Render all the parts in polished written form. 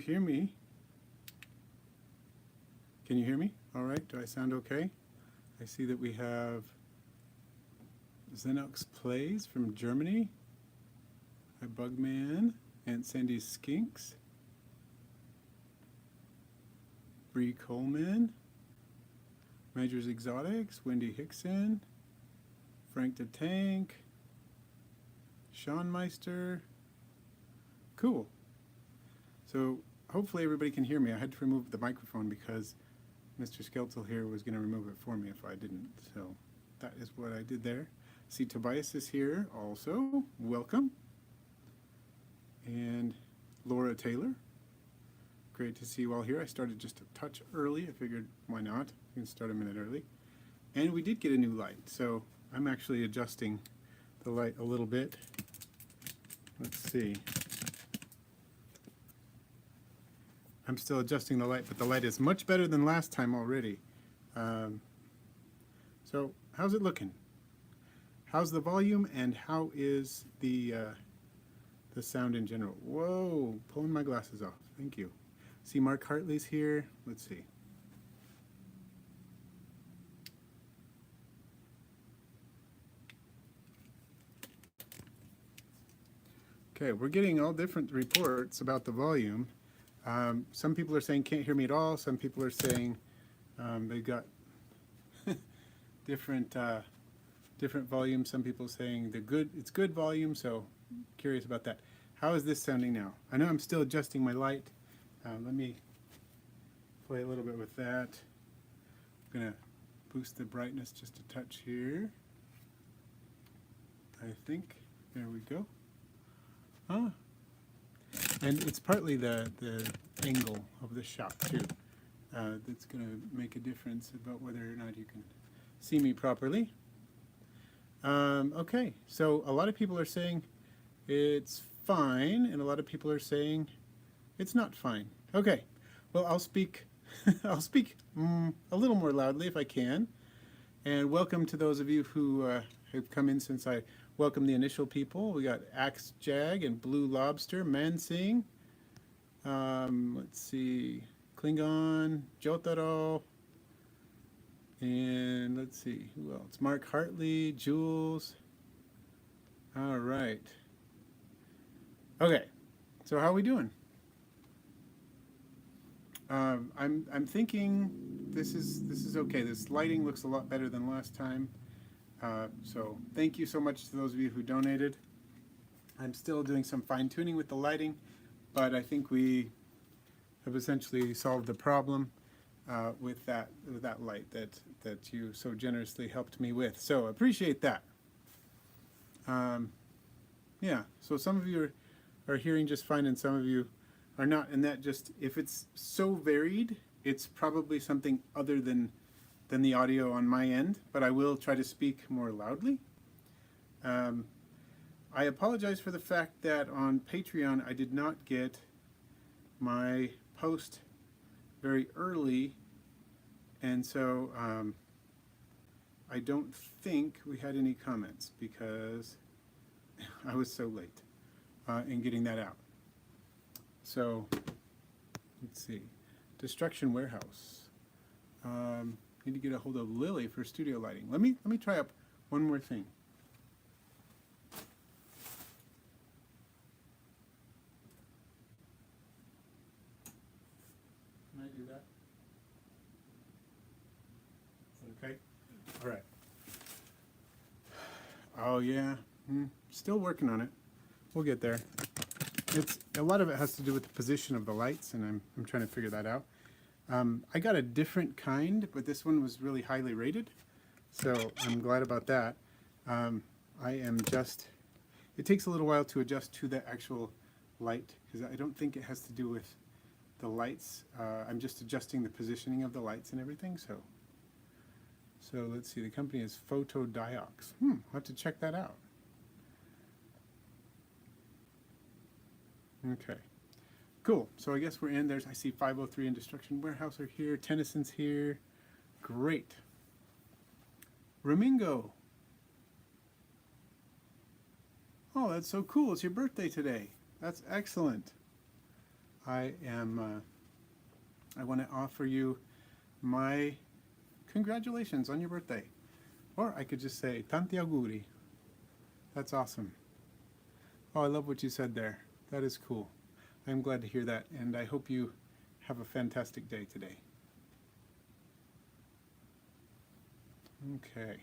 hear me? Can you hear me? All right, do I sound okay? I see that we have Xenox Plays from Germany. Hi Bugman, Aunt Sandy's Skinks, Bree Coleman, Majors Exotics, Wendy Hickson, Frank the Tank, Sean Meister. Cool. So hopefully everybody can hear me. I had to remove the microphone because Mr. Skeltel here was going to remove it for me if I didn't. So that is what I did there. See, Tobias is here also. Welcome. And Laura Taylor. Great to see you all here. I started just a touch early. I figured, why not? You can start a minute early. And we did get a new light. So I'm actually adjusting the light a little bit. Let's see. I'm still adjusting the light, but the light is much better than last time already. So how's it looking? How's the volume and how is the sound in general? Whoa, pulling my glasses off. Thank you. See, Mark Hartley's here. Let's see. Okay, we're getting all different reports about the volume. Some people are saying can't hear me at all. Some people are saying they got different different volumes. Some people saying it's good volume. So curious about that. How is this sounding now? I know I'm still adjusting my light. Let me play a little bit with that. I'm gonna boost the brightness just a touch here. I think there we go. Ah. And it's partly the angle of the shot too that's going to make a difference about whether or not you can see me properly. Okay, so a lot of people are saying it's fine, and a lot of people are saying it's not fine. Okay, well I'll speak I'll speak a little more loudly if I can. And welcome to those of you who have come in since I welcomed the initial people. We got Axe Jag and Blue Lobster, Mansing. Let's see, Klingon, Jotaro, and let's see, who else? Mark Hartley, Jules. All right. Okay, so how are we doing? I'm thinking this is okay. This lighting looks a lot better than last time. So thank you so much to those of you who donated. I'm still doing some fine-tuning with the lighting, but I think we have essentially solved the problem with that light that you so generously helped me with. So appreciate that. Yeah, so some of you are hearing just fine and some of you are not, and that just, if it's so varied, it's probably something other than the audio on my end, but I will try to speak more loudly. I apologize for the fact that on Patreon I did not get my post very early, and so I don't think we had any comments because I was so late in getting that out. So let's see, Destruction Warehouse. Need to get a hold of Lily for studio lighting. Let me try up one more thing. Can I do that? Is that okay? All right. Oh yeah, still working on it. We'll get there. It's a lot of it has to do with the position of the lights, and I'm trying to figure that out. I got a different kind, but this one was really highly rated, so I'm glad about that. It takes a little while to adjust to the actual light, because I don't think it has to do with the lights. I'm just adjusting the positioning of the lights and everything, so let's see, the company is Photodiox. I'll have to check that out. Okay. Cool. So I guess we're in. I see 503 and Destruction Warehouse are here. Tennyson's here. Great. Ramingo. Oh, that's so cool. It's your birthday today. That's excellent. I want to offer you my congratulations on your birthday. Or I could just say, tanti auguri. That's awesome. Oh, I love what you said there. That is cool. I'm glad to hear that, and I hope you have a fantastic day today. Okay.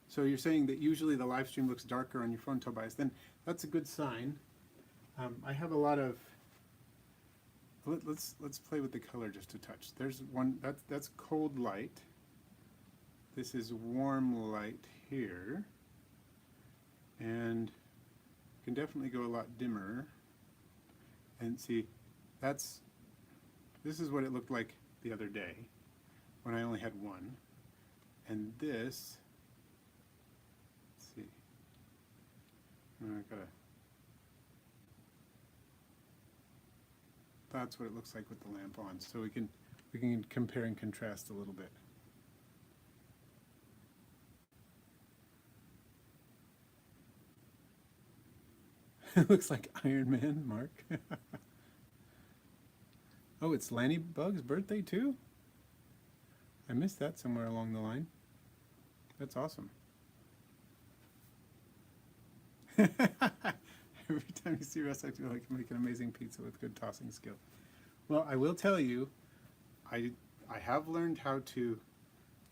So you're saying that usually the live stream looks darker on your phone, Tobias. Then that's a good sign. I have a lot of. Let's play with the color just a touch. There's one that's cold light. This is warm light here, and you can definitely go a lot dimmer. And see, this is what it looked like the other day when I only had one, and this. Let's see. That's what it looks like with the lamp on. So we can compare and contrast a little bit. It looks like Iron Man, Mark. Oh, it's Lanny Bug's birthday too? I missed that somewhere along the line. That's awesome. Every time you see Russ, I feel like you make an amazing pizza with good tossing skill. Well, I will tell you, I have learned how to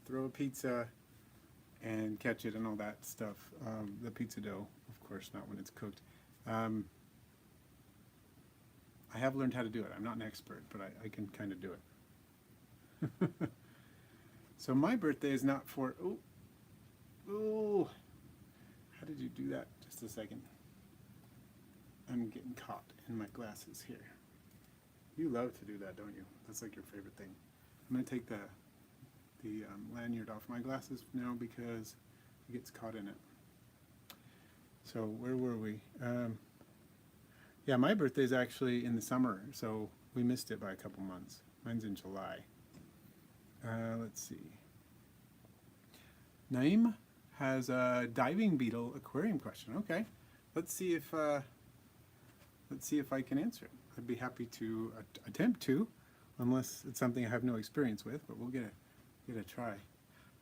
throw a pizza and catch it and all that stuff. The pizza dough, of course, not when it's cooked. I have learned how to do it. I'm not an expert, but I can kind of do it. So my birthday is not for... Oh, how did you do that? Just a second. I'm getting caught in my glasses here. You love to do that, don't you? That's like your favorite thing. I'm going to take the lanyard off my glasses now because it gets caught in it. So where were we? Yeah, my birthday is actually in the summer, so we missed it by a couple months. Mine's in July. Let's see. Naeem has a diving beetle aquarium question. Okay, let's see if I can answer it. I'd be happy to attempt to, unless it's something I have no experience with. But we'll get a try.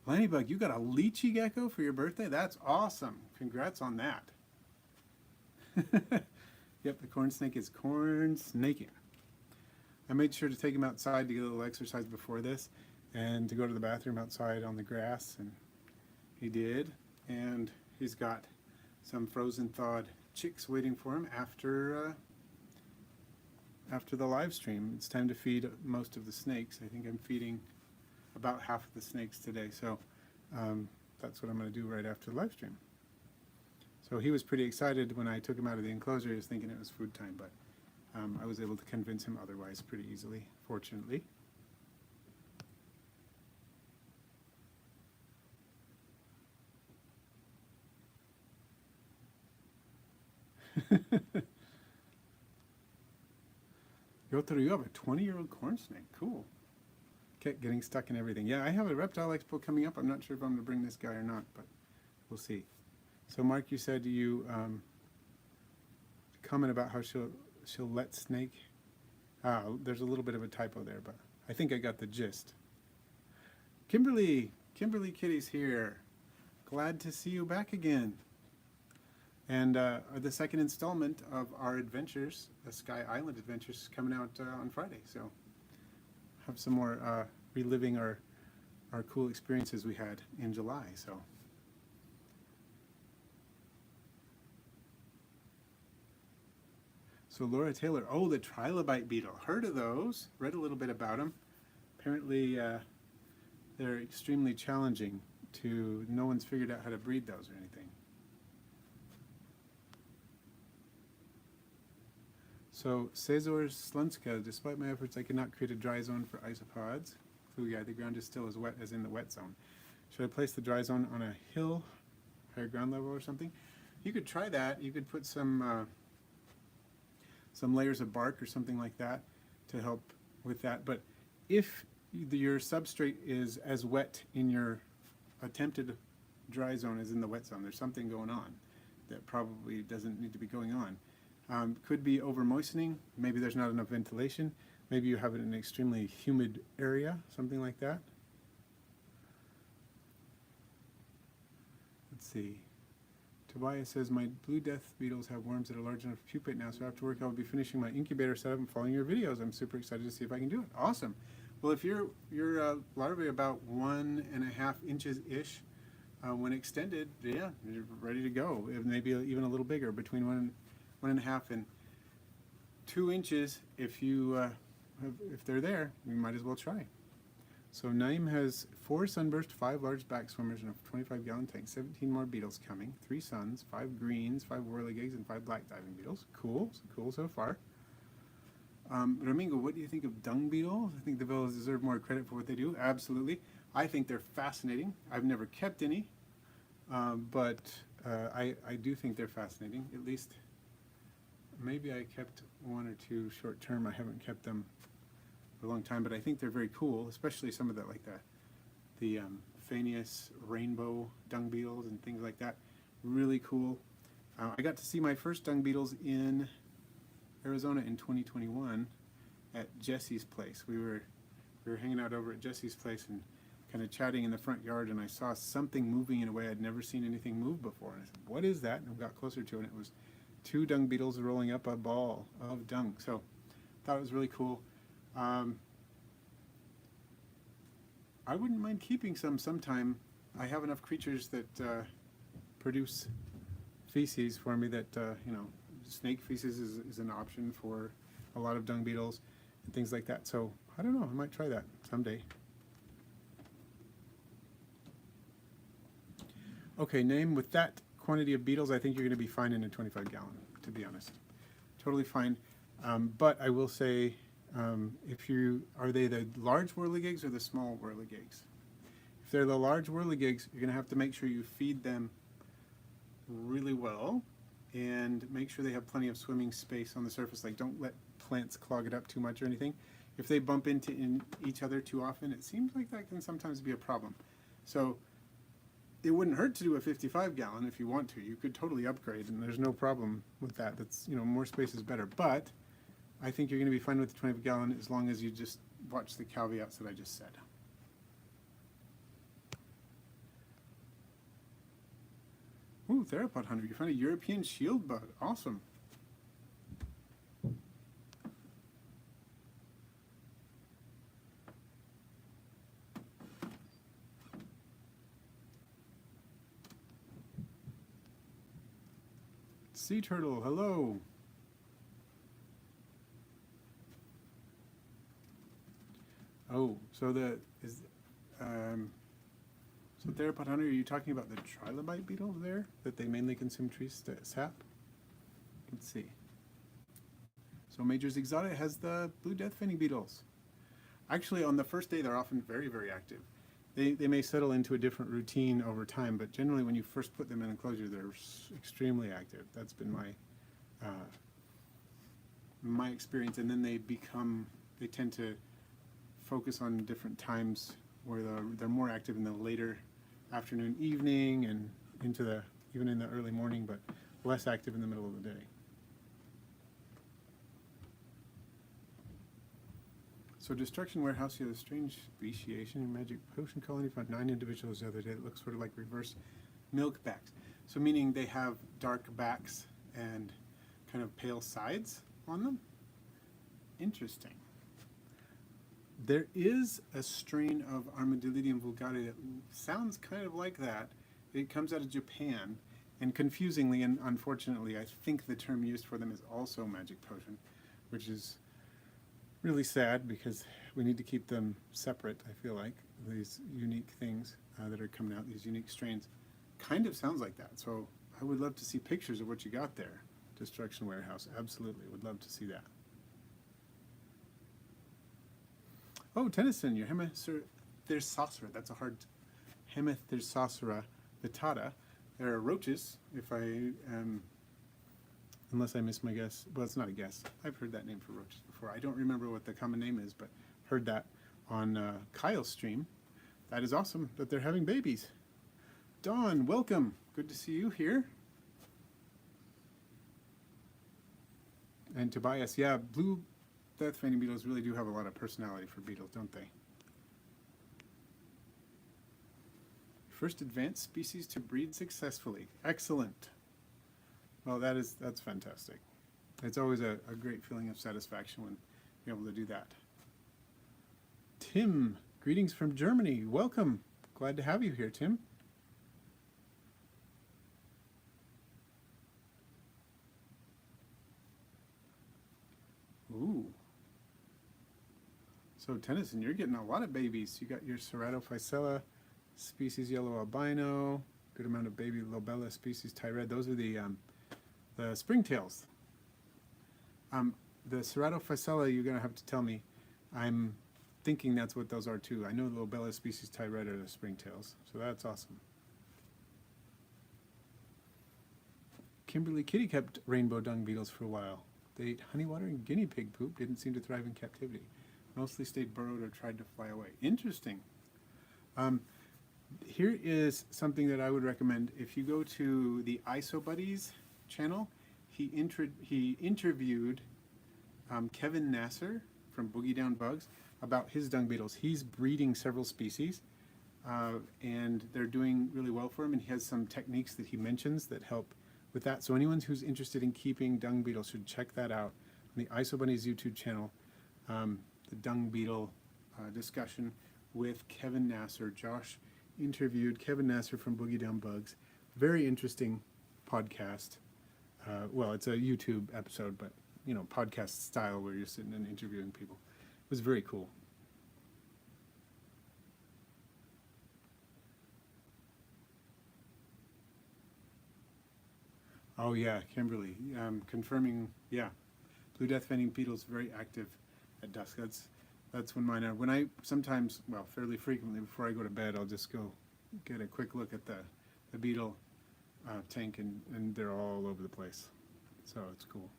Lannybug, you got a lychee gecko for your birthday? That's awesome. Congrats on that. Yep, the corn snake is corn snaking. I made sure to take him outside to get a little exercise before this, and to go to the bathroom outside on the grass, and he did. And he's got some frozen thawed chicks waiting for him after the live stream. It's time to feed most of the snakes. I think I'm feeding about half of the snakes today, so that's what I'm going to do right after the live stream. So he was pretty excited when I took him out of the enclosure. He was thinking it was food time, but I was able to convince him otherwise pretty easily, fortunately. Yotaro, you have a 20-year-old corn snake. Cool. Kept getting stuck in everything. Yeah, I have a reptile expo coming up. I'm not sure if I'm going to bring this guy or not, but we'll see. So Mark, you said you comment about how she'll let snake. There's a little bit of a typo there, but I think I got the gist. Kimberly Kitty's here. Glad to see you back again. And the second installment of our adventures, the Sky Island adventures, is coming out on Friday. So have some more reliving our cool experiences we had in July. So Laura Taylor, oh, the trilobite beetle. Heard of those, read a little bit about them. Apparently they're extremely challenging no one's figured out how to breed those or anything. So Cesar Slunska, despite my efforts, I could not create a dry zone for isopods. Clue guy, the ground is still as wet as in the wet zone. Should I place the dry zone on a hill, higher ground level or something? You could try that. You could put some layers of bark or something like that to help with that. But if your substrate is as wet in your attempted dry zone as in the wet zone, there's something going on that probably doesn't need to be going on. Could be over moistening. Maybe there's not enough ventilation. Maybe you have it in an extremely humid area, something like that. Let's see. Tobias says, my blue death beetles have worms that are large enough to pupate now, so after work I'll be finishing my incubator setup and following your videos. I'm super excited to see if I can do it. Awesome. Well, if your larvae about 1.5 inches-ish, when extended, yeah, you're ready to go. Maybe even a little bigger, between 1.5 and 2 inches. If they're there, you might as well try. So Naeem has 4 sunburst, 5 large back swimmers, and a 25-gallon tank. 17 more beetles coming. 3 suns, 5 greens, 5 whirlig eggs, and 5 black diving beetles. Cool, cool so far. Ramingo, what do you think of dung beetles? I think the beetles deserve more credit for what they do. Absolutely. I think they're fascinating. I've never kept any, but I do think they're fascinating. At least, maybe I kept 1 or 2 short term. I haven't kept them for a long time, but I think they're very cool, especially some of the, like the Phanius rainbow dung beetles and things like that. Really cool. I got to see my first dung beetles in Arizona in 2021 at Jesse's place. We were hanging out over at Jesse's place and kind of chatting in the front yard, and I saw something moving in a way I'd never seen anything move before. And I said, what is that? And I got closer to it, and it was 2 dung beetles rolling up a ball of dung. So I thought it was really cool. I wouldn't mind keeping some sometime. I have enough creatures that produce feces for me that, you know, snake feces is an option for a lot of dung beetles and things like that. So I don't know, I might try that someday. Okay, Naeem, with that quantity of beetles, I think you're going to be fine in a 25-gallon, to be honest. Totally fine. But I will say, are they the large whirligigs or the small whirligigs? If they're the large whirligigs, you're going to have to make sure you feed them really well and make sure they have plenty of swimming space on the surface. Like, don't let plants clog it up too much or anything. If they bump into each other too often, it seems like that can sometimes be a problem. So it wouldn't hurt to do a 55-gallon if you want to. You could totally upgrade, and there's no problem with that. That's, you know, more space is better. But I think you're going to be fine with the 25-gallon as long as you just watch the caveats that I just said. Ooh, theropod hunter. You found a European shield bug. Awesome. Sea turtle, hello. Oh, so so theropod hunter, are you talking about the trilobite beetles there? That they mainly consume tree sap? Let's see. So Major's Exotic has the blue death fanning beetles. Actually, on the first day, they're often very, very active. They may settle into a different routine over time, but generally when you first put them in enclosure, they're extremely active. That's been my experience. And then they tend to focus on different times where they're more active in the later afternoon, evening, and even in the early morning, but less active in the middle of the day. So Destruction Warehouse, you have a strange speciation in Magic Potion Colony. Found 9 individuals the other day that look sort of like reverse milkbacks. So meaning they have dark backs and kind of pale sides on them. Interesting. There is a strain of Armadillidium vulgare that sounds kind of like that. It comes out of Japan, and confusingly and unfortunately, I think the term used for them is also Magic Potion, which is really sad because we need to keep them separate, I feel like. These unique things that are coming out, these unique strains, kind of sounds like that. So I would love to see pictures of what you got there. Destruction Warehouse, absolutely, would love to see that. Oh, Tennyson, your Hemithyrsossera, that's a hard, Hemithyrsossera vittata. There are roaches, if I unless I miss my guess. Well, it's not a guess. I've heard that name for roaches before. I don't remember what the common name is, but heard that on Kyle's stream. That is awesome that they're having babies. Dawn, welcome. Good to see you here. And Tobias, yeah, blue death feigning beetles really do have a lot of personality for beetles, don't they? First advanced species to breed successfully. Excellent. Well, that's fantastic. It's always a great feeling of satisfaction when you're able to do that. Tim, greetings from Germany. Welcome. Glad to have you here, Tim. Ooh. So Tennyson, you're getting a lot of babies. You got your Ceratophycella species yellow albino, good amount of baby lobella species Tyred. Those are the springtails. The Ceratophycella, you're going to have to tell me. I'm thinking that's what those are too. I know the lobella species Tyred are the springtails, so that's awesome. Kimberly Kitty kept rainbow dung beetles for a while. They ate honey water and guinea pig poop, didn't seem to thrive in captivity. Mostly stayed burrowed or tried to fly away. Interesting. Here is something that I would recommend. If you go to the IsoBuddies channel, he interviewed Kevin Nasser from Boogie Down Bugs about his dung beetles. He's breeding several species, and they're doing really well for him, and he has some techniques that he mentions that help with that. So anyone who's interested in keeping dung beetles should check that out on the IsoBuddies YouTube channel, the dung beetle discussion with Kevin Nasser. Josh interviewed Kevin Nasser from Boogie Down Bugs. Very interesting podcast. Well, it's a YouTube episode, but you know, podcast style where you're sitting and interviewing people. It was very cool. Oh yeah, Kimberly, confirming. Yeah, blue death feigning beetles very active at dusk. That's when mine are. When I sometimes, well, fairly frequently before I go to bed, I'll just go get a quick look at the beetle tank, and they're all over the place. So it's cool.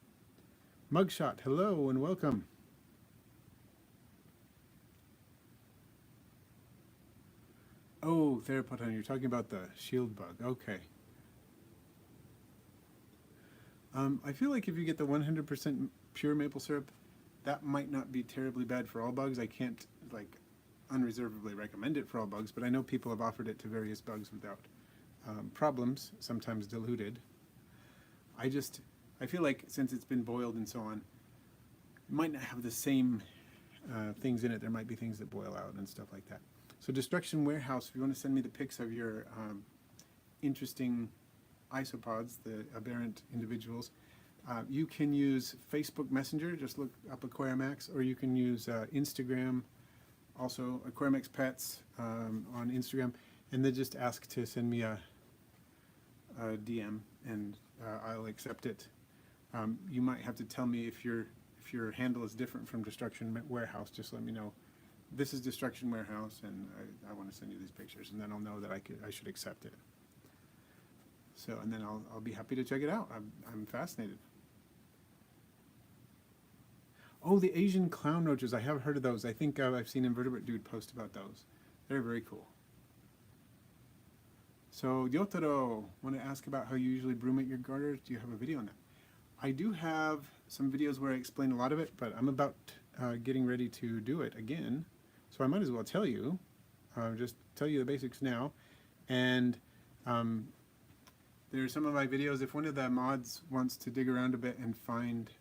Mugshot, hello and welcome. Oh, Theropodon, you're talking about the shield bug. Okay. I feel like if you get the 100% pure maple syrup, that might not be terribly bad for all bugs. I can't like unreservedly recommend it for all bugs, but I know people have offered it to various bugs without problems, sometimes diluted. I feel like since it's been boiled and so on, it might not have the same things in it. There might be things that boil out and stuff like that. So Destruction Warehouse, if you want to send me the pics of your interesting isopods, the aberrant individuals, you can use Facebook Messenger, just look up Aquarimax, or you can use Instagram, also Aquarimax Pets on Instagram, and then just ask to send me a DM, and I'll accept it. You might have to tell me if your handle is different from Destruction Warehouse. Just let me know. This is Destruction Warehouse, and I want to send you these pictures, and then I'll know that I should accept it. So, and then I'll be happy to check it out. I'm fascinated. Oh, the Asian clown roaches. I have heard of those. I think I've seen Invertebrate Dude post about those. They're very cool. So, Yotaro, want to ask about how you usually brumate your garters. Do you have a video on that? I do have some videos where I explain a lot of it, but I'm about getting ready to do it again. So I might as well tell you, just tell you the basics now. And there's some of my videos. If one of the mods wants to dig around a bit and find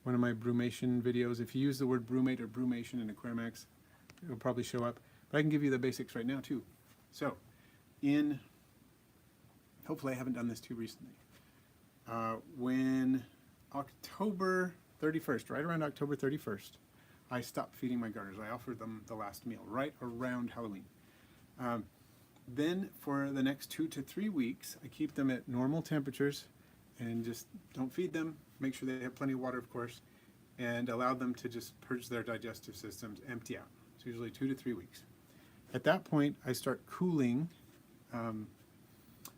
one of my brumation videos, if you use the word brumate or brumation in Aquarimax, it'll probably show up. But I can give you the basics right now too. So, hopefully I haven't done this too recently. When October 31st, right around October 31st, I stopped feeding my garters. I offered them the last meal right around Halloween. Then for the next 2 to 3 weeks, I keep them at normal temperatures and just don't feed them. Make sure they have plenty of water, of course, and allow them to just purge their digestive systems, empty out. It's usually 2 to 3 weeks. At that point, I start cooling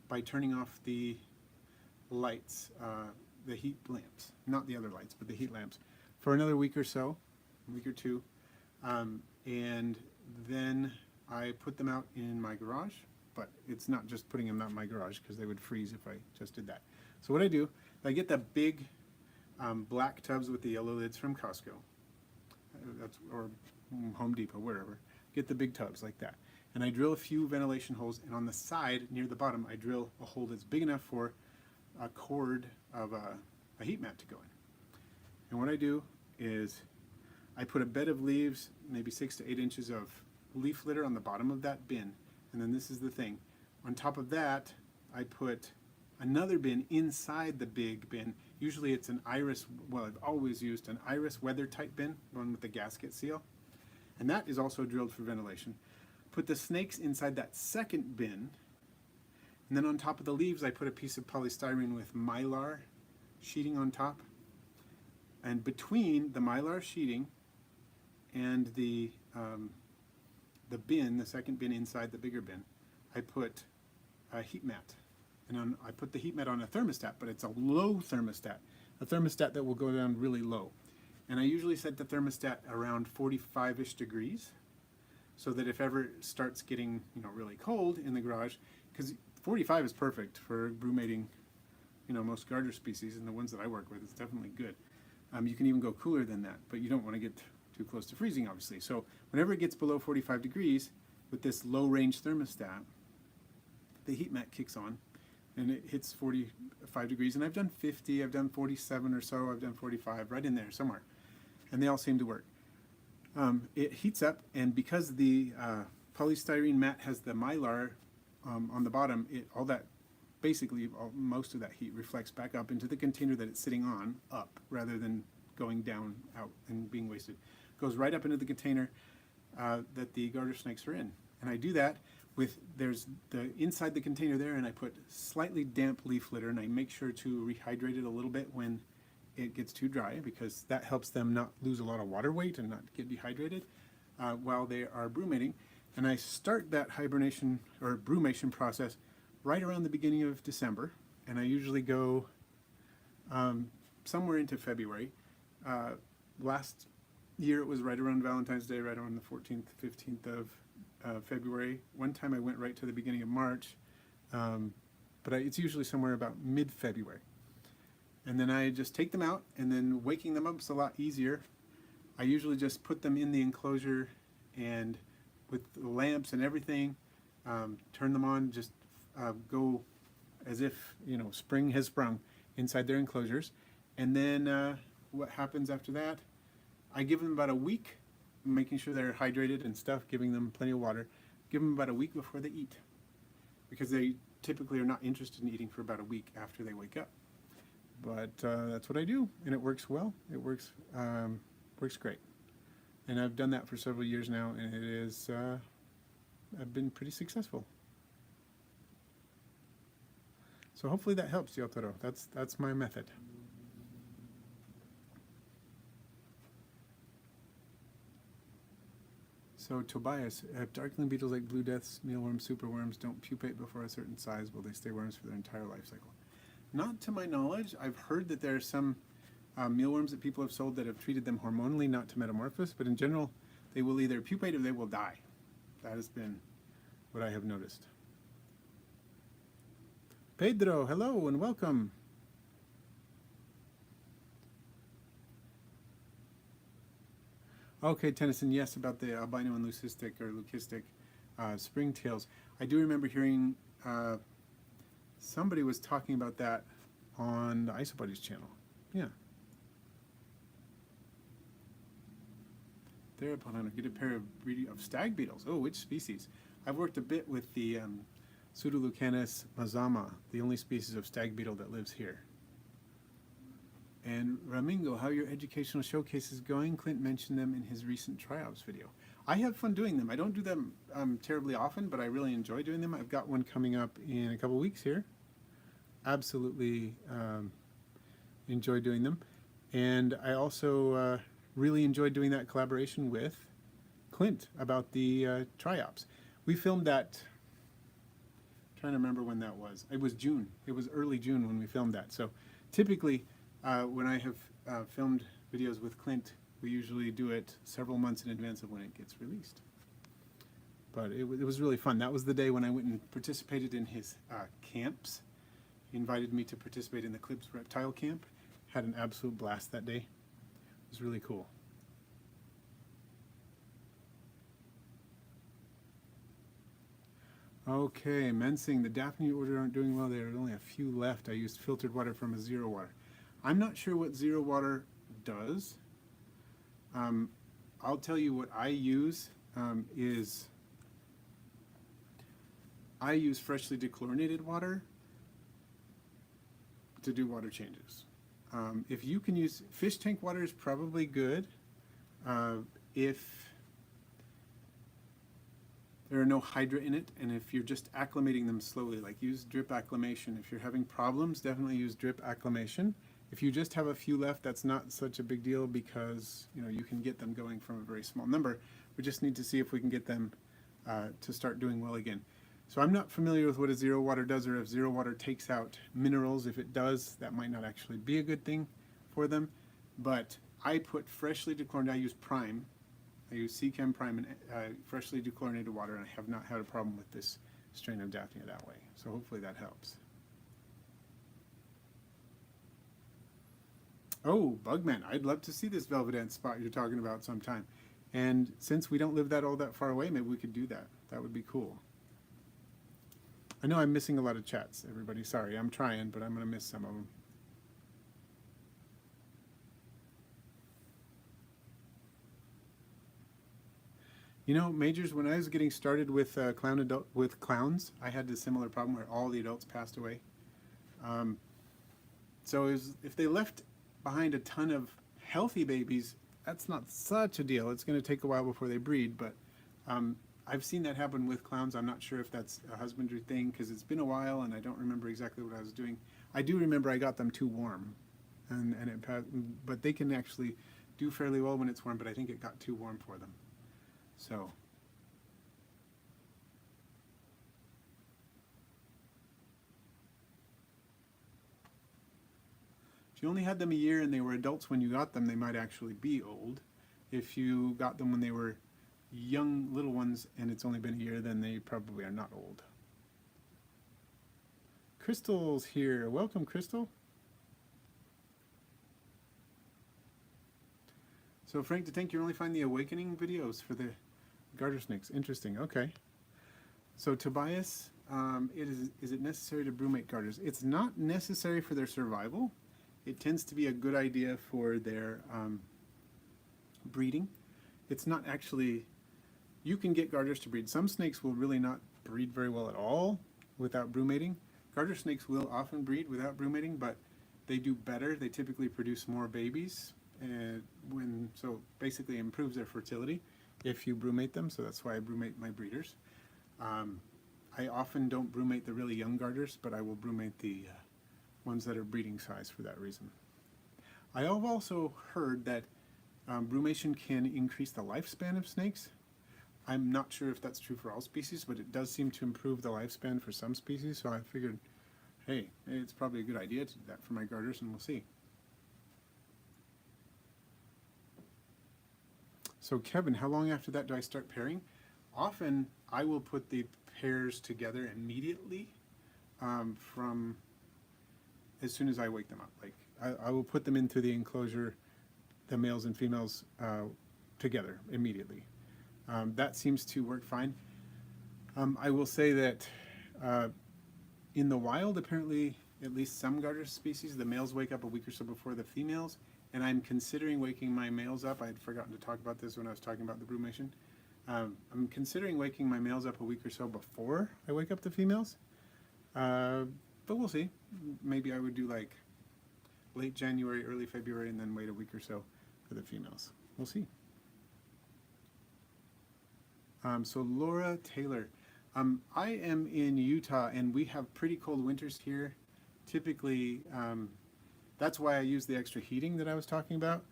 by turning off the lights, the heat lamps, not the other lights, but the heat lamps, for another week or so, a week or two, and then I put them out in my garage, but it's not just putting them out in my garage because they would freeze if I just did that. So what I do, I get the big black tubs with the yellow lids from Costco, or Home Depot, wherever. Get the big tubs like that. And I drill a few ventilation holes, and on the side, near the bottom, I drill a hole that's big enough for a cord of a heat mat to go in. And what I do is I put a bed of leaves, maybe 6 to 8 inches of leaf litter on the bottom of that bin. And then this is the thing. On top of that, I put another bin inside the big bin. Usually it's an iris, well, I've always used an iris weather type bin, one with the gasket seal. And that is also drilled for ventilation. Put the snakes inside that second bin. And then on top of the leaves, I put a piece of polystyrene with mylar sheeting on top. And between the mylar sheeting and the bin, the second bin inside the bigger bin, I put a heat mat. And I put the heat mat on a thermostat, but it's a low thermostat, a thermostat that will go down really low. And I usually set the thermostat around 45-ish degrees, so that if ever it starts getting really cold in the garage, because 45 is perfect for brumating most garter species, and the ones that I work with, it's definitely good. You can even go cooler than that, but you don't want to get too close to freezing, obviously. So whenever it gets below 45 degrees, with this low-range thermostat, the heat mat kicks on, and it hits 45 degrees. And I've done 50, I've done 47 or so, I've done 45, right in there somewhere. And they all seem to work. It heats up, and because the polystyrene mat has the mylar on the bottom, most of that heat reflects back up into the container that it's sitting on, up, rather than going down, out, and being wasted. Goes right up into the container that the garter snakes are in. And I do that with, there's the inside the container there, and I put slightly damp leaf litter, and I make sure to rehydrate it a little bit when it gets too dry, because that helps them not lose a lot of water weight and not get dehydrated while they are brumating. And I start that hibernation or brumation process right around the beginning of December, and I usually go somewhere into February. Last year it was right around Valentine's Day, right around the 14th, 15th of February. One time I went right to the beginning of March, but it's usually somewhere about mid-February. And then I just take them out, and then waking them up is a lot easier. I usually just put them in the enclosure, and with the lamps and everything, turn them on, just go as if spring has sprung inside their enclosures. And then what happens after that, I give them about a week, making sure they're hydrated and stuff, giving them plenty of water. Give them about a week before they eat, because they typically are not interested in eating for about a week after they wake up. But that's what I do, and it works well. It works great. And I've done that for several years now, and it is I've been pretty successful. So hopefully that helps, Yotaro. That's my method. So Tobias, if darkling beetles like blue deaths, mealworms, superworms don't pupate before a certain size, will they stay worms for their entire life cycle? Not to my knowledge. I've heard that there are some mealworms that people have sold that have treated them hormonally, not to metamorphose, but in general, they will either pupate or they will die. That has been what I have noticed. Pedro, hello and welcome. Okay, Tennyson, yes, about the albino and leucistic or leucistic springtails. I do remember hearing somebody was talking about that on the Isopod's channel. Yeah. Theropod, get a pair of stag beetles. Oh, which species? I've worked a bit with the Pseudolucanus mazama, the only species of stag beetle that lives here. And Ramingo, how are your educational showcases going? Clint mentioned them in his recent tryouts video. I have fun doing them. I don't do them terribly often, but I really enjoy doing them. I've got one coming up in a couple weeks here. Absolutely enjoy doing them. And I also really enjoyed doing that collaboration with Clint about the tryouts. We filmed that, I'm trying to remember when that was. It was June. It was early June when we filmed that. So typically, when I have filmed videos with Clint, we usually do it several months in advance of when it gets released. But it was really fun. That was the day when I went and participated in his camps. He invited me to participate in the Clips Reptile Camp, had an absolute blast that day. It was really cool. Okay, Mensing, the Daphne order aren't doing well. There are only a few left. I used filtered water from a zero water. I'm not sure what zero water does. I'll tell you what I use is I use freshly dechlorinated water to do water changes. If you can use fish tank water is probably good if there are no hydra in it, and if you're just acclimating them slowly, like use drip acclimation. If you're having problems, definitely use drip acclimation. If you just have a few left, that's not such a big deal because you can get them going from a very small number. We just need to see if we can get them to start doing well again. So I'm not familiar with what a zero water does, or if zero water takes out minerals. If it does, that might not actually be a good thing for them. But I put freshly dechlorinated, I use Prime. I use Seachem Prime and freshly dechlorinated water, and I have not had a problem with this strain of Daphnia that way. So hopefully that helps. Oh, Bugman, I'd love to see this velvet ant spot you're talking about sometime. And since we don't live all that far away, maybe we could do that. That would be cool. I know I'm missing a lot of chats, everybody. Sorry, I'm trying, but I'm going to miss some of them. Majors, when I was getting started with clowns, I had a similar problem where all the adults passed away. So if they left behind a ton of healthy babies, that's not such a deal. It's going to take a while before they breed, but I've seen that happen with clowns. I'm not sure if that's a husbandry thing because it's been a while and I don't remember exactly what I was doing. I do remember I got them too warm, but they can actually do fairly well when it's warm, but I think it got too warm for them. So if you only had them a year and they were adults when you got them, they might actually be old. If you got them when they were young little ones and it's only been a year, then they probably are not old. Crystal's here. Welcome, Crystal. So Frank the Tank, you only find the awakening videos for the garter snakes. Interesting. Okay. So Tobias, is it necessary to brumate garters? It's not necessary for their survival. It tends to be a good idea for their breeding. It's not actually, you can get garters to breed. Some snakes will really not breed very well at all without brumating. Garter snakes will often breed without brumating, but they do better. They typically produce more babies, so basically improves their fertility if you brumate them. So that's why I brumate my breeders. I often don't brumate the really young garters, but I will brumate the ones that are breeding size for that reason. I have also heard that brumation can increase the lifespan of snakes. I'm not sure if that's true for all species, but it does seem to improve the lifespan for some species, so I figured, hey, it's probably a good idea to do that for my garters, and we'll see. So Kevin, how long after that do I start pairing? Often I will put the pairs together immediately from as soon as I wake them up. Like I will put them into the enclosure, the males and females together immediately. That seems to work fine. I will say that in the wild, apparently, at least some garter species, the males wake up a week or so before the females, and I'm considering waking my males up. I had forgotten to talk about this when I was talking about the brumation. I'm considering waking my males up a week or so before I wake up the females, but we'll see. Maybe I would do like late January, early February, and then wait a week or so for the females. We'll see. So Laura Taylor, I am in Utah and we have pretty cold winters here. Typically, that's why I use the extra heating that I was talking about,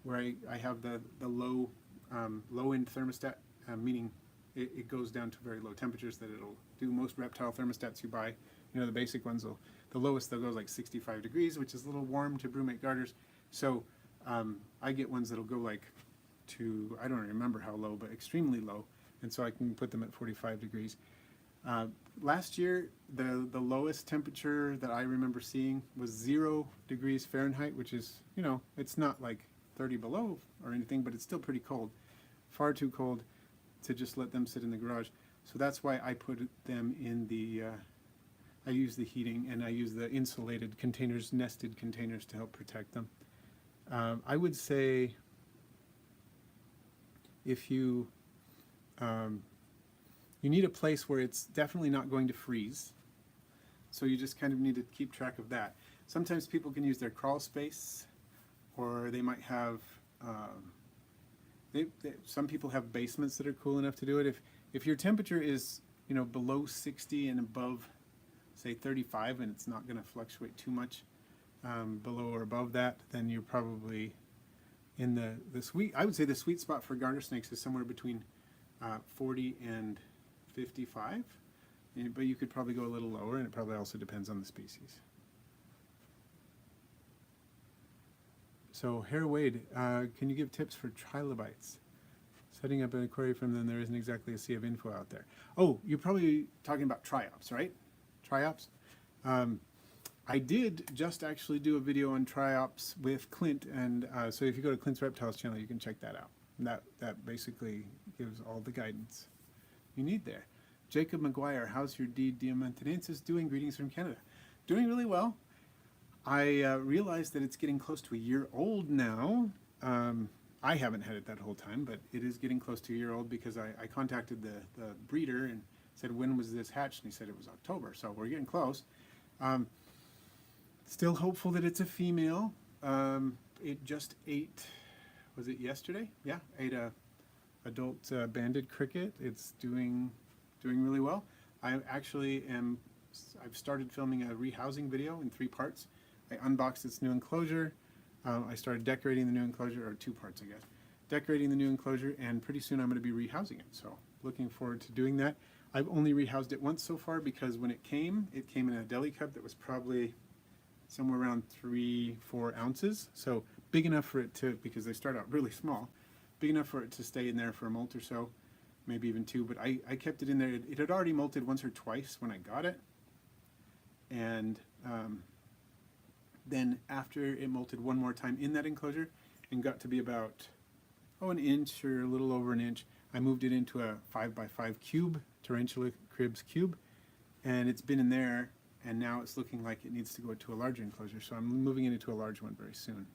where I have the low end thermostat, meaning it goes down to very low temperatures that it'll do. Most reptile thermostats you buy, the basic ones, the lowest they'll go like 65 degrees, which is a little warm to brumate garters. So I get ones that'll go like to, I don't remember how low, but extremely low. And so I can put them at 45 degrees. Last year, the lowest temperature that I remember seeing was 0 degrees Fahrenheit, which is, you know, it's not like 30 below or anything, but it's still pretty cold. Far too cold to just let them sit in the garage. So that's why I put them in the, I use the heating and I use the insulated containers, nested containers to help protect them. I would say if you, you need a place where it's definitely not going to freeze. So you just kind of need to keep track of that. Sometimes people can use their crawl space, or they might have, some people have basements that are cool enough to do it. If your temperature is, you know, below 60 and above, say 35, and it's not going to fluctuate too much below or above that, then you're probably in the sweet, I would say the sweet spot for garter snakes is somewhere between 40 and 55, but you could probably go a little lower, and it probably also depends on the species. So, Hare Wade, can you give tips for trilobites? Setting up an aquarium from them, there isn't exactly a sea of info out there. Oh, you're probably talking about triops, right? Triops? I did just actually do a video on triops with Clint, and so if you go to Clint's Reptiles channel, you can check that out. That basically gives all the guidance you need there. Jacob McGuire, how's your D. diamantinensis doing? Greetings from Canada. Doing really well. I realized that it's getting close to a year old now. I haven't had it that whole time, but it is getting close to a year old because I contacted the breeder and said, when was this hatched? And he said it was October, so we're getting close. Still hopeful that it's a female. It just ate, was it yesterday? Yeah, ate a adult banded cricket. It's doing really well. I've started filming a rehousing video in 3 parts. I unboxed its new enclosure. I started decorating the new enclosure, or 2 parts, I guess. Decorating the new enclosure, and pretty soon I'm going to be rehousing it. So looking forward to doing that. I've only rehoused it once so far because when it came in a deli cup that was probably somewhere around 3-4 ounces. So big enough for it to, because they start out really small, big enough for it to stay in there for a molt or so, maybe even 2. But I kept it in there. It had already molted once or twice when I got it. And then after it molted one more time in that enclosure and got to be about, an inch or a little over an inch, I moved it into a 5x5 cube, Tarantula Cribs cube, and it's been in there, and now it's looking like it needs to go to a larger enclosure, so I'm moving it into a large one very soon.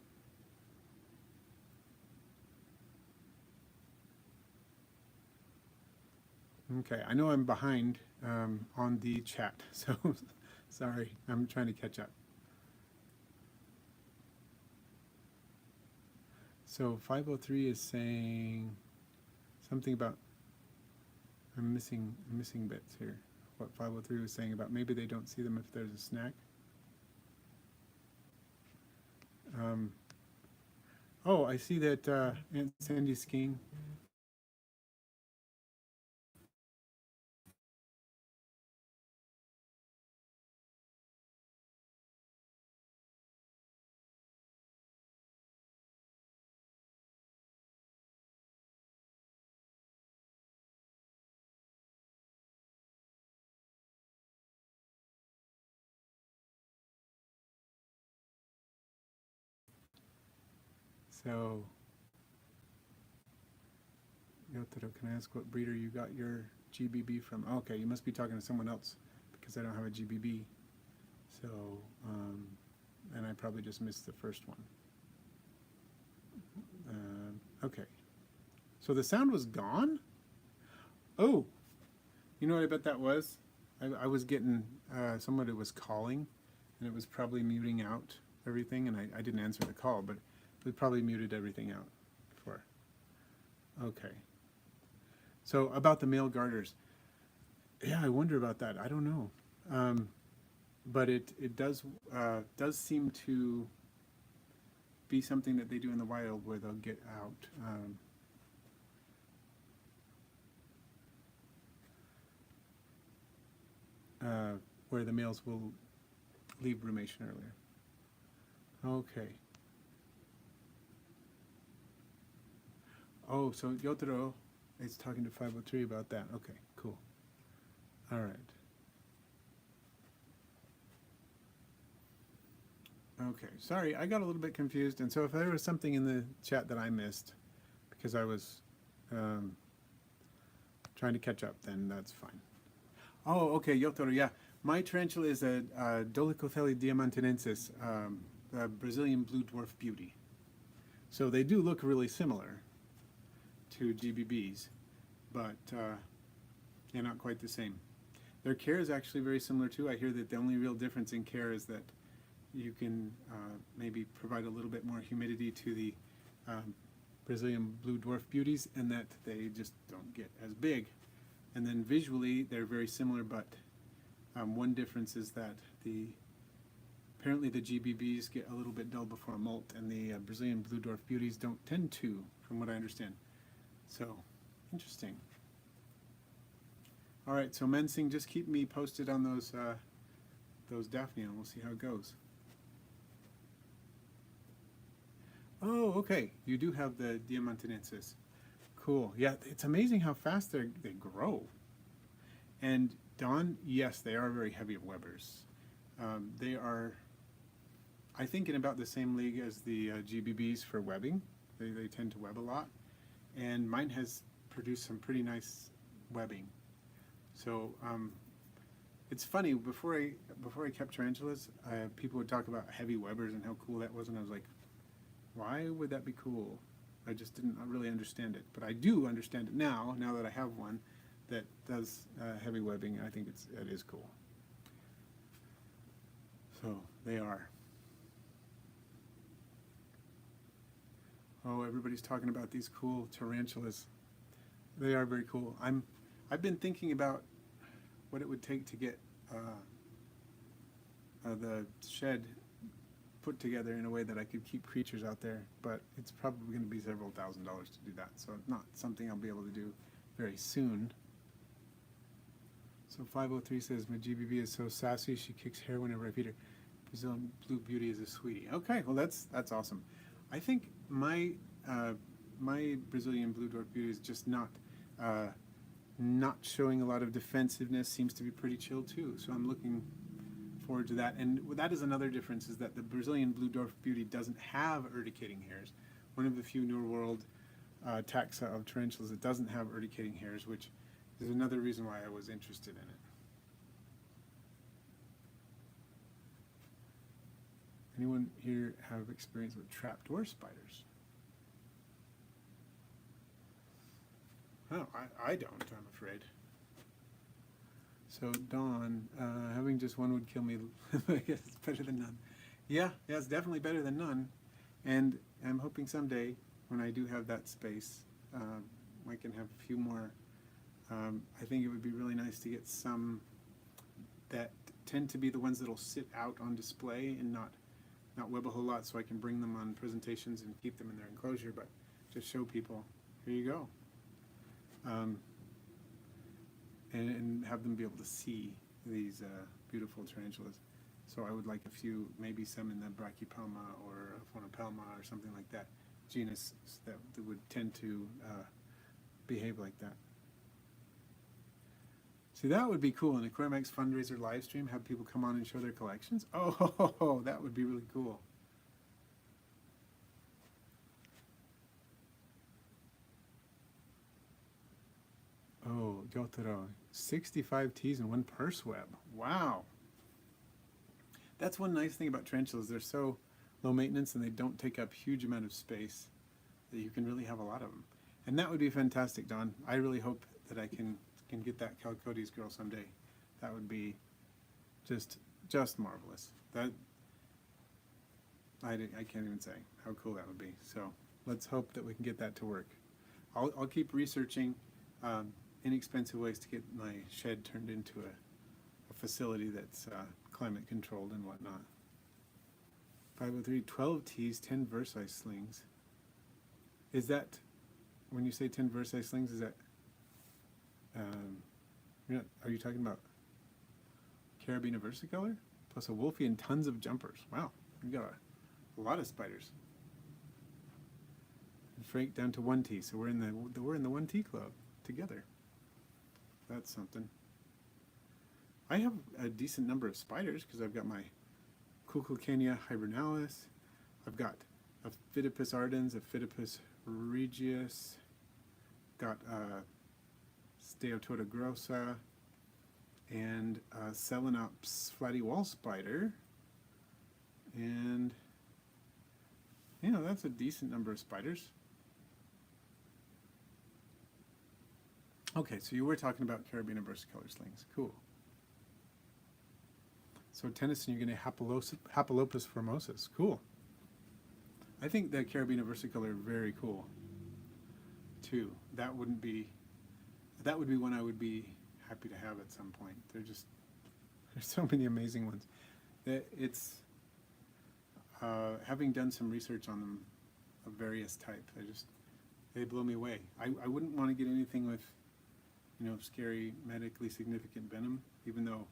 Okay, I know I'm behind on the chat, so sorry, I'm trying to catch up. So 503 is saying something about, I'm missing bits here. What 503 was saying about maybe they don't see them if there's a snack. Oh, I see that Aunt Sandy's skiing. So, Yotaro, can I ask what breeder you got your GBB from? Okay, you must be talking to someone else because I don't have a GBB. So, and I probably just missed the first one. Okay. So the sound was gone? Oh, you know what I bet that was? I was getting, somebody was calling, and it was probably muting out everything, and I didn't answer the call, but it probably muted everything out before. Okay. So about the male garters. Yeah, I wonder about that. I don't know. But it does seem to be something that they do in the wild where they'll get out. Where the males will leave brumation earlier. Okay. Oh, so Yotaro is talking to 503 about that. Okay, cool. All right. Okay, sorry, I got a little bit confused, and so if there was something in the chat that I missed because I was trying to catch up, then that's fine. Oh, okay, Yotaro, yeah. My tarantula is a Dolichothele diamantinensis, a Brazilian blue dwarf beauty. So they do look really similar to GBBs, but they're not quite the same. Their care is actually very similar too. I hear that the only real difference in care is that you can maybe provide a little bit more humidity to the Brazilian blue dwarf beauties, and that they just don't get as big. And then visually, they're very similar, but one difference is that apparently the GBBs get a little bit dull before molt, and the Brazilian blue dwarf beauties don't tend to, from what I understand. So, interesting. All right, so Mensing, just keep me posted on those Daphnia, and we'll see how it goes. Oh, okay. You do have the Diamantinensis. Cool. Yeah, it's amazing how fast they grow. And Dawn, yes, they are very heavy webbers. They are, I think, in about the same league as the GBBs for webbing. They tend to web a lot. And mine has produced some pretty nice webbing. So it's funny, before I kept tarantulas, people would talk about heavy webbers and how cool that was, and I was like, why would that be cool? I just didn't really understand it, but I do understand it now that I have one that does heavy webbing. I think it is cool. So they are. Oh, everybody's talking about these cool tarantulas. They are very cool. I've been thinking about what it would take to get the shed put together in a way that I could keep creatures out there, but it's probably going to be several $1,000s to do that, so it's not something I'll be able to do very soon. So 503 says, my GBB is so sassy, she kicks hair whenever I feed her. Brazilian Blue Beauty is a sweetie. Okay, well that's awesome. I think my Brazilian Blue Dwarf Beauty is just not showing a lot of defensiveness, seems to be pretty chill too, so I'm looking forward to that. And that is another difference, is that the Brazilian Blue Dwarf Beauty doesn't have urticating hairs. One of the few New World taxa of tarantulas that doesn't have urticating hairs, which is another reason why I was interested in it. Anyone here have experience with trapdoor spiders? Oh, I don't, I'm afraid. So Dawn, having just one would kill me. I guess it's better than none. Yeah, it's definitely better than none. And I'm hoping someday, when I do have that space, I can have a few more. I think it would be really nice to get some that tend to be the ones that'll sit out on display and not web a whole lot, so I can bring them on presentations and keep them in their enclosure, but just show people, here you go. And have them be able to see these beautiful tarantulas. So I would like a few, maybe some in the Brachypelma or Phonopelma or something like that, genus that would tend to behave like that. See, that would be cool. An Aquarimax fundraiser live stream, have people come on and show their collections. Oh, that would be really cool. Oh, Yotaro, 65 T's and 1 purse web. Wow. That's one nice thing about tarantulas. They're so low maintenance and they don't take up huge amount of space that you can really have a lot of them. And that would be fantastic, Don. I really hope that I can get that Calcotes girl someday. That would be just marvelous. That I can't even say how cool that would be. So let's hope that we can get that to work. I'll keep researching inexpensive ways to get my shed turned into a facility that's climate controlled and whatnot. 503, 12 T's, 10 Versailles slings. Is that, when you say 10 Versailles slings, is that, are you talking about Carabiner versicolor? Plus a Wolfie and tons of jumpers. Wow, you got a lot of spiders. And Frank down to 1 T, so we're in the 1 T club together. That's something. I have a decent number of spiders because I've got my Cuculcania hibernalis. I've got a Phidippus ardens, a Phidippus regius, got a Steatota grossa, and a Selenops flatty wall spider. And, you know, that's a decent number of spiders. Okay, so you were talking about Carabiner versicolor slings. Cool. So Tennyson, you're going to Hapalopus formosus. Cool. I think the Carabiner versicolor are very cool, too. That would be one I would be happy to have at some point. There's so many amazing ones. It's having done some research on them of various types, they blow me away. I wouldn't want to get anything with, you know, scary medically significant venom, even though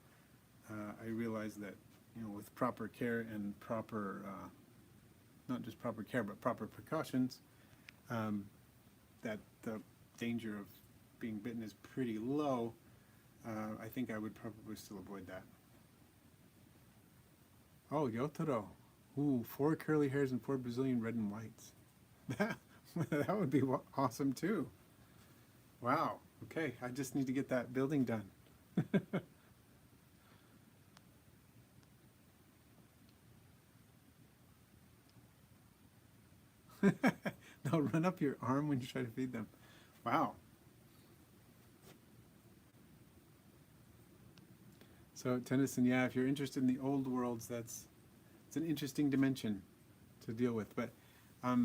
I realize that, you know, with proper care and proper, not just proper care, but proper precautions, that the danger of being bitten is pretty low. I think I would probably still avoid that. Oh, Yotaro. Ooh, 4 curly hairs and 4 Brazilian red and whites. That would be awesome too. Wow. Okay, I just need to get that building done. They'll run up your arm when you try to feed them. Wow. So Tennyson, yeah, if you're interested in the old worlds, it's an interesting dimension to deal with, but a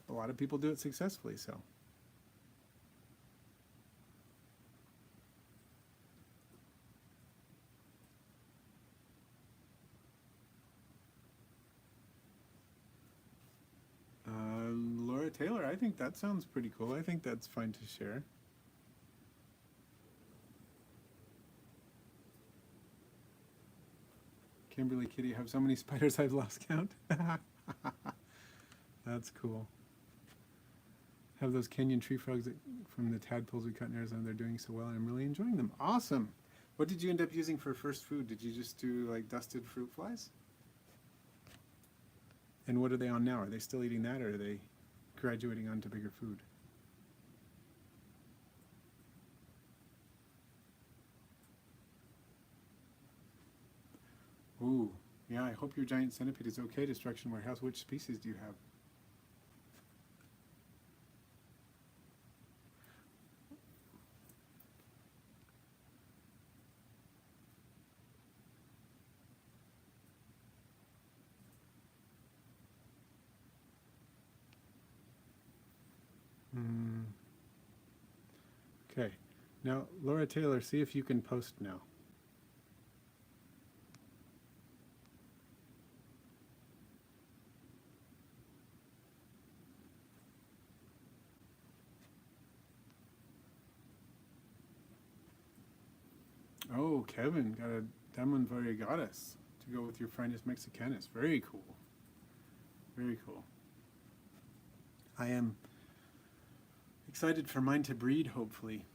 lot of people do it successfully, so. Laura Taylor, I think that sounds pretty cool. I think that's fine to share. Kimberly Kitty, I have so many spiders I've lost count. That's cool. Have those Kenyan tree frogs from the tadpoles we cut in Arizona. They're doing so well and I'm really enjoying them. Awesome. What did you end up using for first food? Did you just do like dusted fruit flies? And what are they on now? Are they still eating that, or are they graduating onto bigger food? Ooh, yeah, I hope your giant centipede is okay, Destruction Warehouse. Which species do you have? Okay, now Laura Taylor, see if you can post now. Oh, Kevin got a Demon Variegatus to go with your Phrynis mexicanus. Very cool. Very cool. I am excited for mine to breed, hopefully.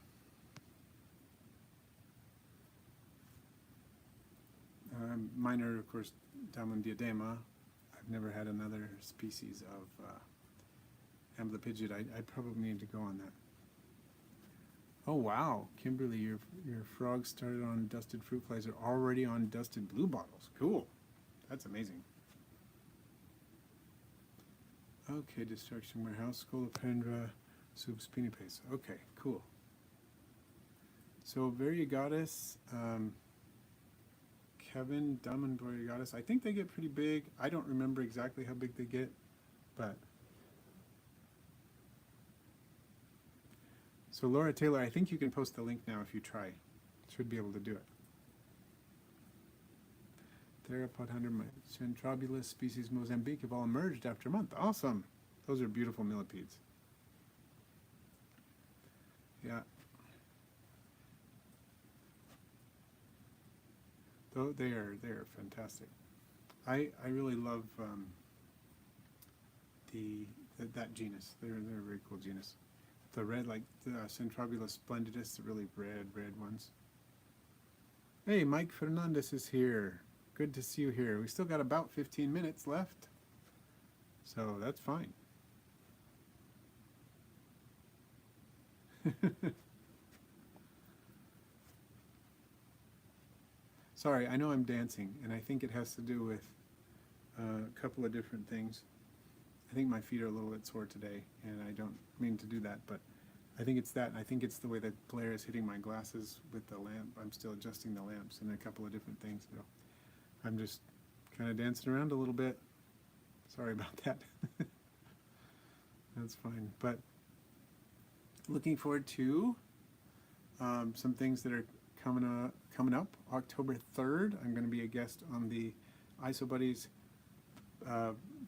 Mine are, of course, Damon diadema. I've never had another species of amblypygid. I probably need to go on that. Oh wow, Kimberly, your frogs started on dusted fruit flies, are already on dusted blue bottles. Cool. That's amazing. Okay, Destruction Warehouse, Scolopendra, subspinipes. Okay, cool. So Variegatus, Kevin, Diamond Variegatus, I think they get pretty big. I don't remember exactly how big they get, but. So Laura Taylor, I think you can post the link now if you try. Should be able to do it. Theropod hunter, Centrobulus species Mozambique have all emerged after a month. Awesome. Those are beautiful millipedes. Yeah. Though they are fantastic. I really love that genus. They're a very cool genus. The red, like the Centrobulus splendidus, the really red ones. Hey, Mike Fernandez is here. Good to see you here. We still got about 15 minutes left, so that's fine. Sorry, I know I'm dancing, and I think it has to do with a couple of different things. I think my feet are a little bit sore today, and I don't mean to do that, but I think it's that, and I think it's the way that glare is hitting my glasses with the lamp. I'm still adjusting the lamps and a couple of different things. So I'm just kind of dancing around a little bit. Sorry about that. That's fine. But looking forward to some things that are coming up. October 3rd, I'm going to be a guest on the IsoBuddies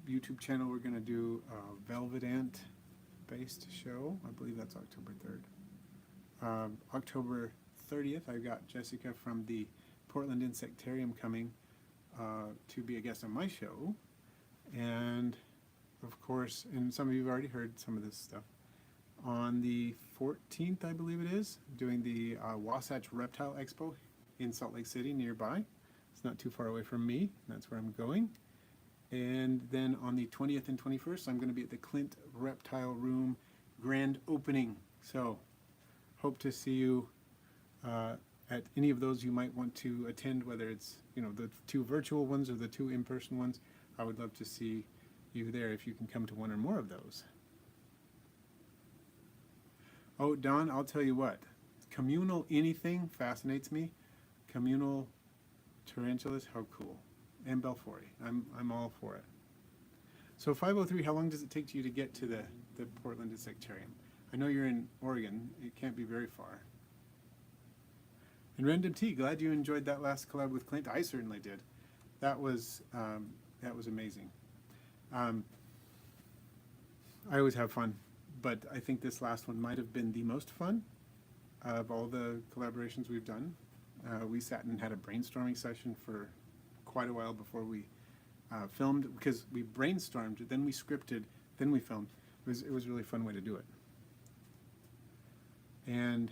YouTube channel. We're going to do a Velvet Ant based show. I believe that's October 3rd. October 30th, I've got Jessica from the Portland Insectarium coming to be a guest on my show. And of course, and some of you have already heard some of this stuff, on the 14th, I believe it is, doing the Wasatch Reptile Expo in Salt Lake City nearby. It's not too far away from me. That's where I'm going. And then on the 20th and 21st, I'm going to be at the Clint Reptile Room grand opening. So hope to see you at any of those you might want to attend, whether it's, you know, the 2 virtual ones or the 2 in-person ones. I would love to see you there if you can come to one or more of those. Oh, Don, I'll tell you what. Communal anything fascinates me. Communal tarantulas, how cool. And Belfori. I'm all for it. So 503, how long does it take you to get to the Portland Insectarium? I know you're in Oregon. It can't be very far. And Random T, glad you enjoyed that last collab with Clint. I certainly did. That was amazing. I always have fun, but I think this last one might have been the most fun of all the collaborations we've done. We sat and had a brainstorming session for quite a while before we filmed, because we brainstormed, then we scripted, then we filmed. It was a really fun way to do it. And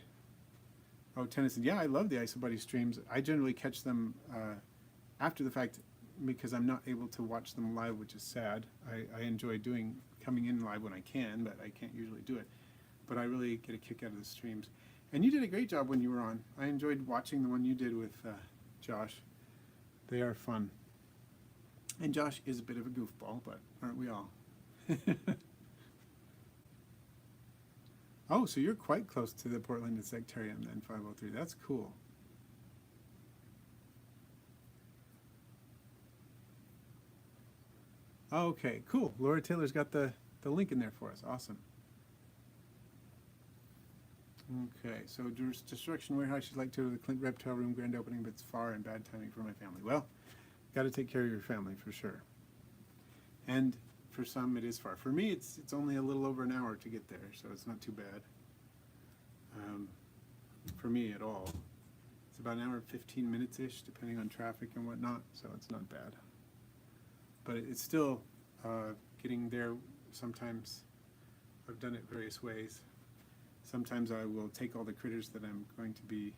oh, Tennyson, yeah, I love the IsoBuddy streams. I generally catch them after the fact because I'm not able to watch them live, which is sad. I enjoy coming in live when I can, but I can't usually do it. But I really get a kick out of the streams. And you did a great job when you were on. I enjoyed watching the one you did with Josh. They are fun. And Josh is a bit of a goofball, but aren't we all? Oh, so you're quite close to the Portland Insectarium then, 503. That's cool. Okay, cool. Laura Taylor's got the link in there for us. Awesome. Okay, so Destruction Warehouse, she'd like to go to the Clint Reptile Room grand opening, but it's far and bad timing for my family. Well, got to take care of your family for sure. And for some, it is far. For me, it's only a little over an hour to get there, so it's not too bad. For me at all. It's about an hour and 15 minutes-ish, depending on traffic and whatnot, so it's not bad. But it's still getting there. Sometimes I've done it various ways. Sometimes I will take all the critters that I'm going to be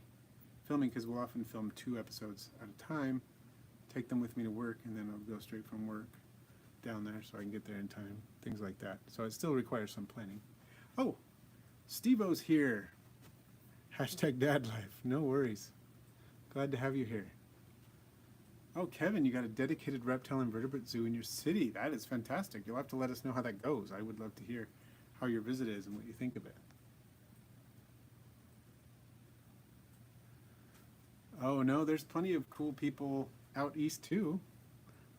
filming, because we'll often film 2 episodes at a time, take them with me to work, and then I'll go straight from work down there so I can get there in time, things like that. So it still requires some planning. Oh, Steve-O's here. Hashtag dad life. No worries. Glad to have you here. Oh, Kevin, you got a dedicated reptile invertebrate zoo in your city. That is fantastic. You'll have to let us know how that goes. I would love to hear how your visit is and what you think of it. Oh, no, there's plenty of cool people out east, too,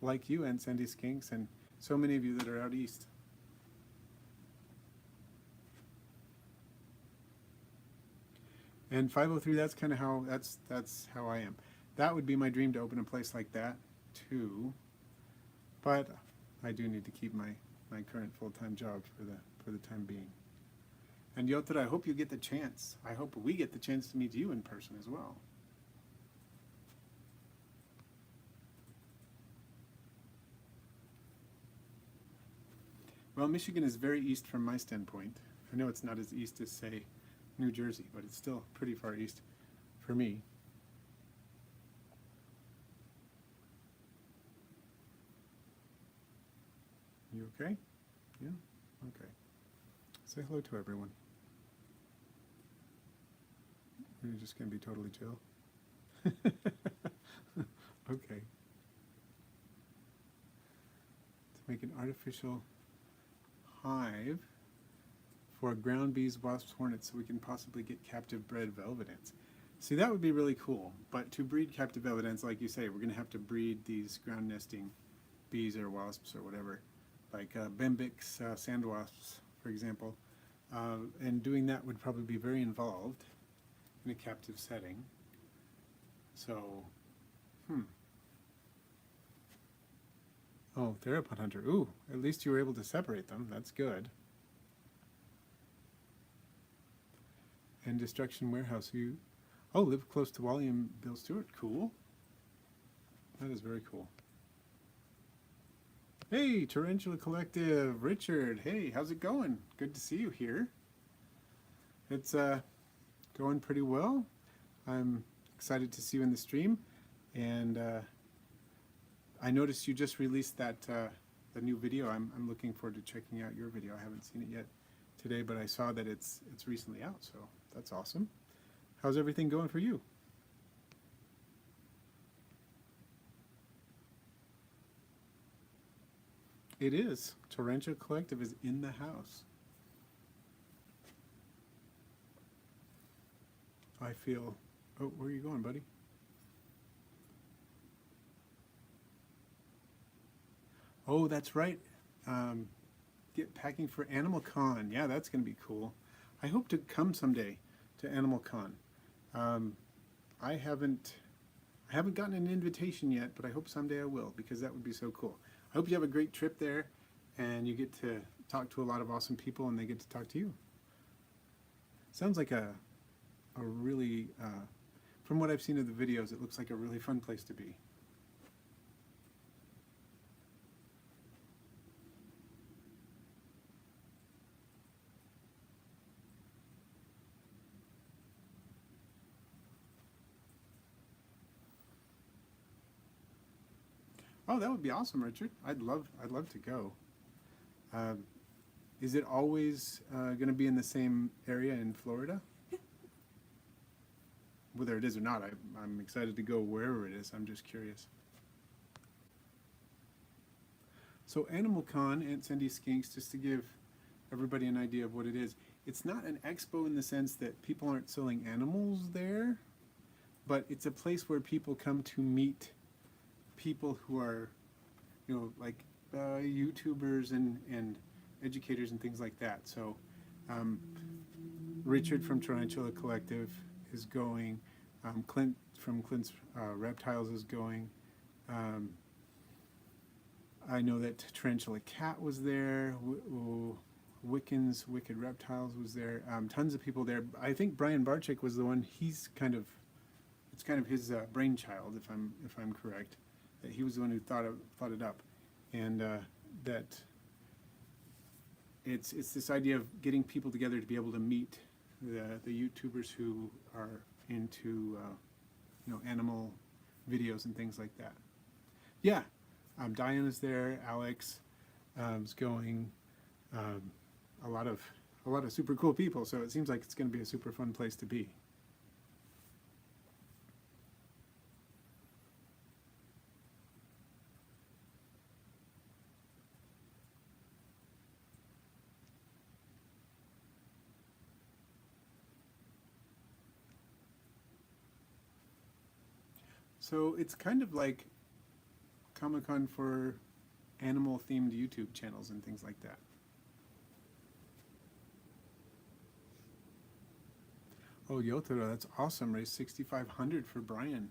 like you and Sandy Skinks and so many of you that are out east. And 503, that's kind of how, that's how I am. That would be my dream, to open a place like that, too. But I do need to keep my current full-time job for the time being. And Yotra, I hope you get the chance. I hope we get the chance to meet you in person as well. Well, Michigan is very east from my standpoint. I know it's not as east as, say, New Jersey, but it's still pretty far east for me. You okay? Yeah? Okay. Say hello to everyone. You're just going to be totally chill. Okay. To make an artificial hive for ground bees, wasps, hornets, so we can possibly get captive bred velvet ants. See, that would be really cool. But to breed captive velvet ants, like you say, we're going to have to breed these ground nesting bees or wasps or whatever, like Bembex sand wasps, for example. And doing that would probably be very involved in a captive setting. So, Oh, theropod hunter. Ooh, at least you were able to separate them. That's good. And destruction warehouse. You, live close to Wally and Bill Stewart. Cool. That is very cool. Hey, Tarantula Collective, Richard. Hey, how's it going? Good to see you here. It's going pretty well. I'm excited to see you in the stream, and I noticed you just released that the new video. I'm looking forward to checking out your video. I haven't seen it yet today, but I saw that it's recently out, so that's awesome. How's everything going for you? It is. Tarantula Collective is in the house. I feel... Oh, where are you going, buddy? Oh, that's right. Get packing for Animal Con. Yeah, that's going to be cool. I hope to come someday to Animal Con. I haven't gotten an invitation yet, but I hope someday I will, because that would be so cool. I hope you have a great trip there, and you get to talk to a lot of awesome people, and they get to talk to you. Sounds like a really, from what I've seen of the videos, it looks like a really fun place to be. Oh, that would be awesome, Richard. I'd love to go. Is it always going to be in the same area in Florida? Whether it is or not, I'm excited to go wherever it is. I'm just curious. So Animal Con, Aunt Cindy Skinks, just to give everybody an idea of what it is, it's not an expo in the sense that people aren't selling animals there, but it's a place where people come to meet people who are, like YouTubers and educators and things like that. So Richard from Tarantula Collective is going. Clint from Clint's Reptiles is going. I know that Tarantula Cat was there. Wiccan's Wicked Reptiles was there. Tons of people there. I think Brian Barczyk was the one. It's kind of his brainchild, if I'm correct. That he was the one who thought it up, and that it's this idea of getting people together to be able to meet the YouTubers who are into animal videos and things like that. Yeah, Diana's there. Alex is going. A lot of super cool people. So it seems like it's going to be a super fun place to be. So it's kind of like Comic-Con for animal-themed YouTube channels and things like that. Oh, Yotaro, that's awesome. Raised 6,500 for Brian.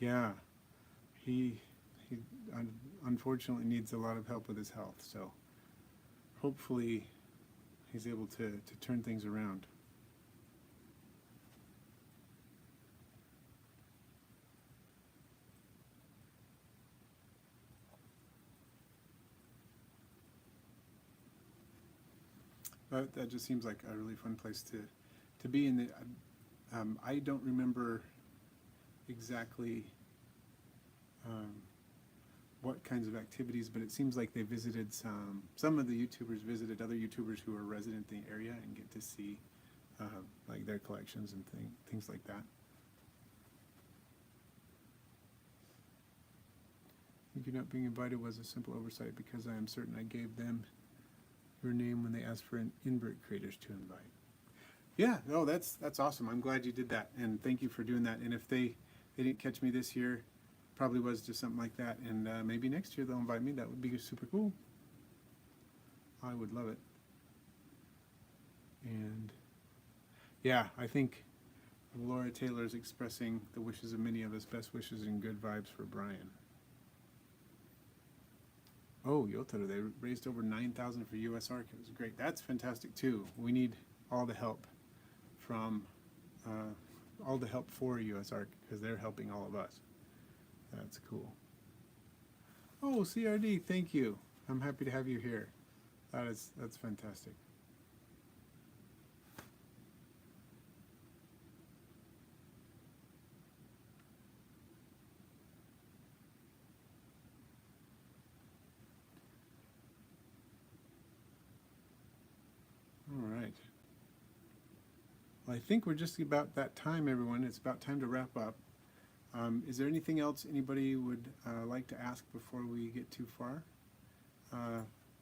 Yeah, he unfortunately needs a lot of help with his health, so hopefully he's able to turn things around. But that just seems like a really fun place to be in. I don't remember exactly what kinds of activities, but it seems like they visited some of the YouTubers visited other YouTubers who are resident in the area and get to see like their collections and things like that. I think you're not being invited was a simple oversight because I am certain I gave them your name when they asked for an invert creators to invite. Yeah, no, that's awesome. I'm glad you did that, and thank you for doing that. And if they didn't catch me this year, probably was just something like that, and maybe next year they'll invite me. That would be super cool. I would love it. And yeah, I think Laura Taylor is expressing the wishes of many of us, best wishes and good vibes for Brian. Oh, Yotaro, they raised over $9,000 for U.S. Ark. It was great. That's fantastic too. We need all the help from for U.S. Ark because they're helping all of us. That's cool. Oh, CRD, thank you. I'm happy to have you here. That's fantastic. All right. Well, I think we're just about that time, everyone. It's about time to wrap up. Is there anything else anybody would like to ask before we get too far?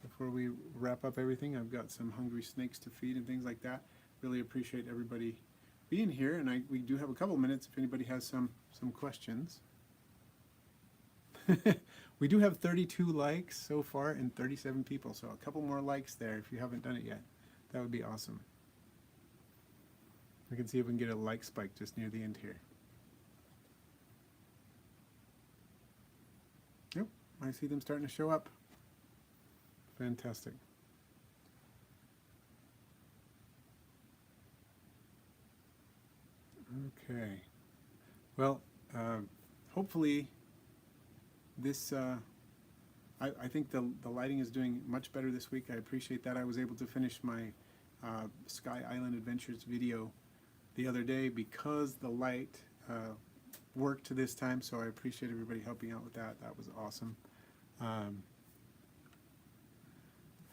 Before we wrap up everything, I've got some hungry snakes to feed and things like that. Really appreciate everybody being here, and we do have a couple minutes if anybody has some questions. We do have 32 likes so far and 37 people, so a couple more likes there if you haven't done it yet. That would be awesome. We can see if we can get a like spike just near the end here. Yep, I see them starting to show up. Fantastic. Okay. Well, hopefully this, I think the lighting is doing much better this week. I appreciate that. I was able to finish my Sky Island Adventures video the other day because the light worked this time, so I appreciate everybody helping out with that. That was awesome. Have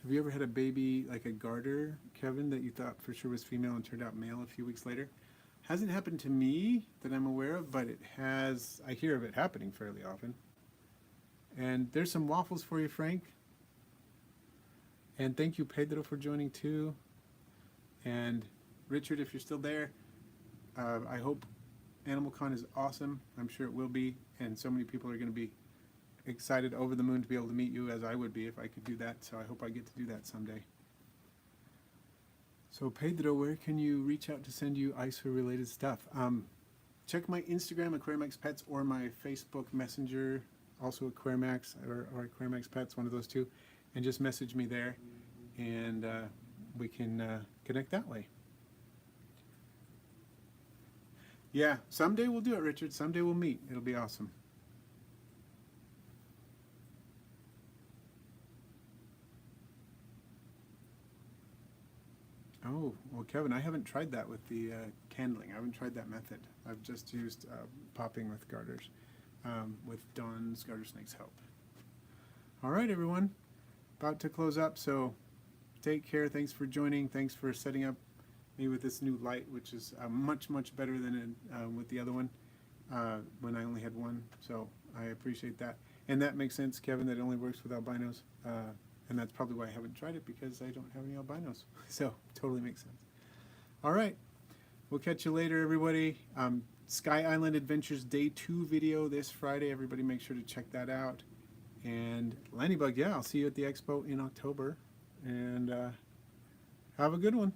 you ever had a baby like a garter, Kevin, that you thought for sure was female and turned out male a few weeks later? Hasn't happened to me that I'm aware of, but it has. I hear of it happening fairly often. And there's some waffles for you, Frank. And thank you, Pedro, for joining too. And Richard, if you're still there, I hope AnimalCon is awesome. I'm sure it will be. And so many people are going to be excited, over the moon to be able to meet you, as I would be if I could do that. So I hope I get to do that someday. So Pedro, where can you reach out to send you ISO-related stuff? Check my Instagram, Aquarimax Pets, or my Facebook Messenger, also Aquarimax or Aquarimax Pets, one of those two, and just message me there, and we can connect that way. Yeah, someday we'll do it, Richard. Someday we'll meet. It'll be awesome. Oh, well, Kevin, I haven't tried that with the candling. I haven't tried that method. I've just used popping with garters, with Dawn's Garter Snake's help. All right, everyone. About to close up, so take care. Thanks for joining. Thanks for setting up me with this new light, which is much, much better than with the other one when I only had one. So I appreciate that. And that makes sense, Kevin, that it only works with albinos. And that's probably why I haven't tried it, because I don't have any albinos. So totally makes sense. All right. We'll catch you later, everybody. Sky Island Adventures Day 2 video this Friday. Everybody make sure to check that out. And Lannybug, yeah, I'll see you at the expo in October. And have a good one.